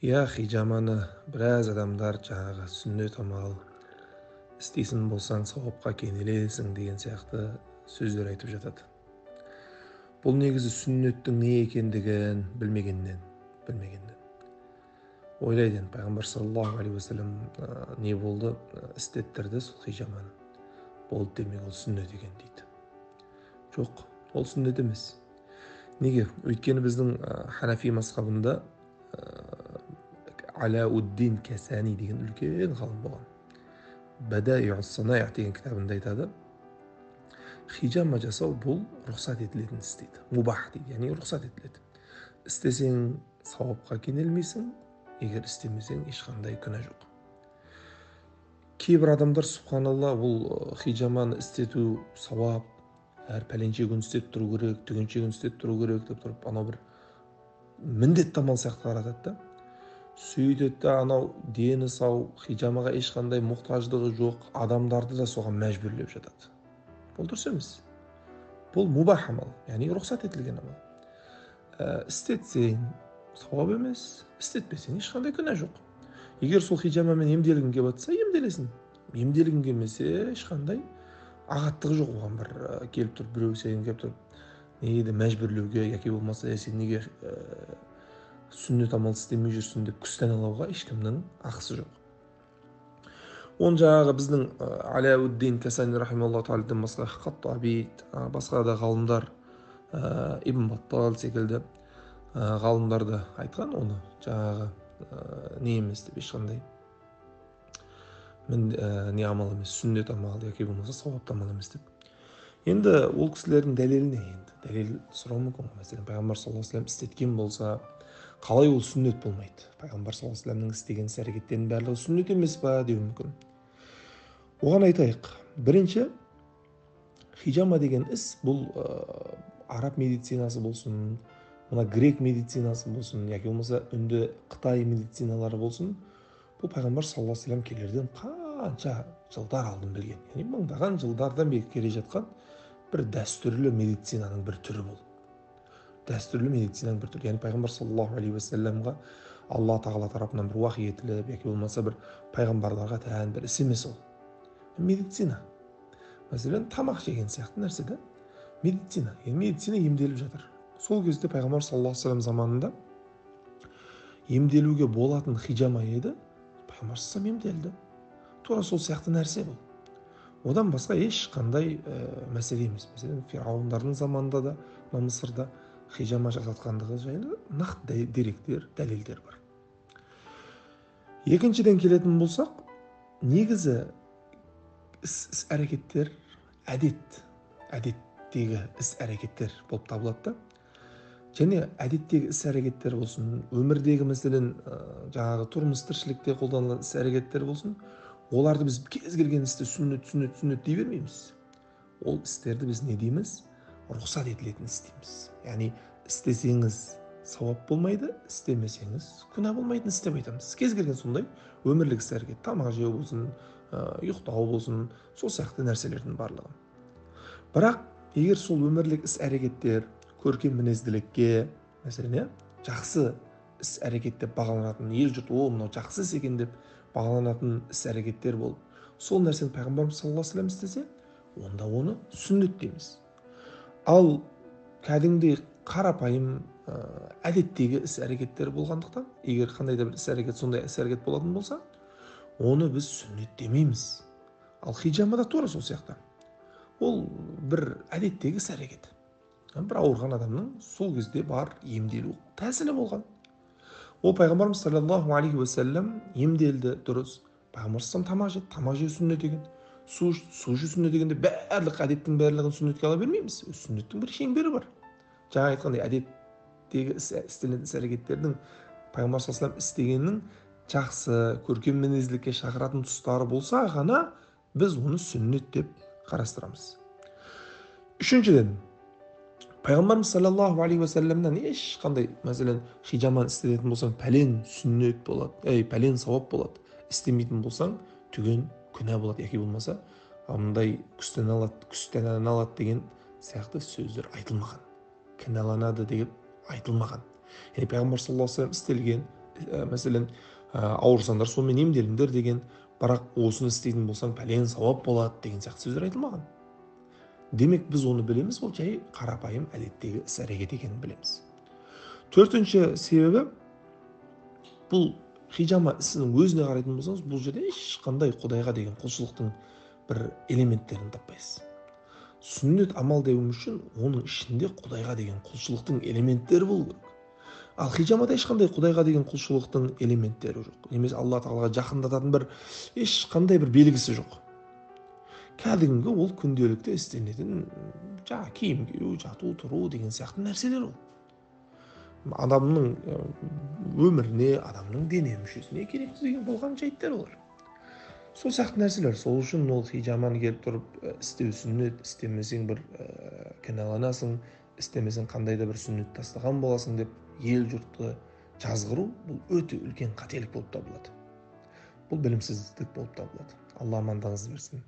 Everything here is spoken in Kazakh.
Иә, хижаманы біраз адамдар жаңағы сүннет амал істейсің болсаң сауапқа кенелесің деген сияқты сөздер айтып жатады. Бұл негізі сүннеттің не екендігін білмегеннен. Ойлайды енді пайғамбар саллаллаху алейхи уассалам не болды, істеттірді сол хижаманы. Болды демек ол сүннет екен дейді. Жоқ, ол сүннет емес. Неге? Өйткені біздің Ханафи мазхабында Алауддин Касани деген үлкен ғалым болған. Бадаиус Санаи деген кітабында айтады, хижама жасау бұл рұқсат етілетін іс дейді. Мубах дейді, яғни рұқсат етіледі. Істесең сауапқа кенелмейсің, егер істемесең ешқандай күнә жоқ. Кейбір адамдар субханалла бұл хижаманы істету сауап, әр пәленше күн істеп тұру керек, түгенше күн істеп тұру керек деп тұрып, анау бір міндетті амал сияқты қаратады да. Сөйтеді де анау дені сау, хижамаға ешқандай мұқтаждығы жоқ адамдарды да соған мәжбүрлеп жатады. Бұл дұрыс емес. Бұл мубах амал, яғни рұқсат етілген амал. Істетсең сауап емес, істетпесең ешқандай күнә жоқ. Егер сол хижамамен емделгің келіп жатса, емделесің. Емделгің келмесе ешқандай ағаттығы жоқ оған. Бір келіп тұрып біреу сен келіп тұрып неге мәжбүрлеуге яки болмаса сен неге сүннет амал істемей жүрсің деп күстән алуға ешкімнің ақысы жоқ. Оны жаңағы біздің Алауддин Касани рахималлаху тааладан басқа Хаттаби, басқа да ғалымдар, Ибн Баттал секілді ғалымдар да айтқан оны жаңағы не емес деп, ешқандай не амал емес, сүннет амал яки болмаса сауапты амал емес деп. Енді ол кісілердің дәлелі не енді? Дәлел сұрау мүмкін. Мәселен, пайғамбар саллаллаху алейхи вассалам істеткен болса, қалай ол сүннет болмайды? Пайғамбар саллаллаху алейхи вассаламның істеген іс-әрекеттерінің барлығы сүннет емес па деу мүмкін. Оған айтайық. Бірінші, хижама деген іс бұл араб медицинасы болсын, мына грек медицинасы болсын, яки болмаса үнді Қытай медициналары болсын, бұл пайғамбар саллаллаху алейхи вассалам келерден қанша жылдар алдын білген, яғни мыңдаған жылдардан бері келе жатқан бір дәстүрлі медицинаның бір түрі бұл. Дәстүрлі медицинаның бір түрі, яғни пайғамбар саллаллаху алейхи вассаламға Алла тағала тарапынан бір уахи етіліп, яки болмаса бір пайғамбарларға тән бір іс емес ол. Медицина. Мәселен, тамақ жеген сияқты нәрсе да. Медицина. Медицина емделіп жатыр. Сол кезде пайғамбар саллаллаху алейхи вассалам заманында емделуге болатын хижама еді, пайғамбар саллаллаху алейхи вассалам емделді. Тура сол сияқты нәрсе бұл. Одан басқа ешқандай мәселе емес. Мәселен, фирауындардың заманында да Мысырда хижама жасатқандығы жайлы нақты деректер, дәлелдер бар. Екіншіден келетін болсақ, негізі іс-әрекеттер әдеттегі іс-әрекеттер болып табылады да. Және әдеттегі іс-әрекеттер болсын, өмірдегі мәселен жаңағы тұрмыс тіршілікте қолданылған іс-әрекеттер болсын, оларды біз кез келген істі сүннет дей бермейміз. Ол істерді біз не дейміз? Рұқсат етілетін іс дейміз. Яғни істесеңіз сауап болмайды, істемесеңіз күнә болмайтын іс деп айтамыз. Кез келген сондай өмірлік іс-әрекет, тамақ жеу болсын, ұйықтау болсын, сол сияқты нәрселердің барлығы. Бірақ егер сол өмірлік іс-әрекеттер көркем мінезділікке, мәселен, жақсы іс-әрекет деп бағаланатын, ел жұрт мынау жақсы іс екен деп бағаланатын іс-әрекеттер болып, сол нәрсені пайғамбарымыз саллаллаху алейхи вассалам істесе, онда оны сүннет дейміз. Ал кәдімгідей қарапайым әдеттегі іс-әрекеттер болғандықтан, егер қандай да бір іс-әрекет сондай іс-әрекет болатын болса, оны біз сүннет демейміз. Ал хижама да тура сол сияқты. Ол бір әдеттегі іс-әрекет. Бір ауырған адамның сол кезде бар емделу тәсілі болған. Ол пайғамбарымыз саллаллаху алейхи уассалам емделді, дұрыс. Пайғамбар саллаллаху алейхи вассалам тамақ жеді сүннет деген, су ішу сүннет дегенде барлық әдеттің барлығын сүннетке ала бермейміз. Сүннеттің бір шеңбері бар. Жаңа айтқандай әдеттегі істелетін іс-әрекеттердің пайғамбар саллаллаху алейхи вассалам істегеннің жақсы, көркем мінезділікке шақыратын тұстары болса ғана біз оны сүннет деп қарастырамыз. Үшіншіден, пайғамбарымыз саллаллаху алейхи уассаламнан ешқандай, мәселен, хижаманы істететін болсаң, пәлен сүннет болады, пәлен сауап болады. Істемейтін болсаң, түген күнә болады, яки болмаса, мындай күстәналады деген сияқты сөздер айтылмаған. Кінәланады деп айтылмаған. Яғни пайғамбар саллаллаху алейхи вассалам істелген Мәселен, ауырсаңдар сонымен емделіңдер деген, бірақ осыны істейтін болсаң пәлен сауап болады деген сияқты сөздер айтылмаған. Демек біз оны білеміз, ол жай қарапайым әдеттегі іс-әрекет екенін білеміз. Төртінші себебі, бұл хижама ісінің өзіне қарайтын болсаңыз, бұл жерде ешқандай Құдайға деген құлшылықтың бір элементтерін таппайсыз. Сүннет амал деуіміз үшін оның ішінде Құдайға деген құлшылықтың элементтері болу керек. Ал хижамада ешқандай Құдайға деген құлшылықтың элементтері жоқ. Немесе Алла тағалаға жақындататын бір ешқандай бір белгісі жоқ. Кәдімгі ол күнделікті істенетін киім кию, жату, тұру деген сияқты нәрселер ол. Адамның өміріне, адамның дене мүшесіне керекті деген болған жайттар олар. Сол сияқты нәрселер. Сол үшін ол хижаманы келіп тұрып істеу сүннет, істемесең бір кінәланасың, істемесең қандай да бір сүннет тастаған боласың деп ел жұртты жазғыру, бұл өте үлкен қателік болып табылады. Бұл білімсіздік болып табылады. Алла амандығыңызды берсін.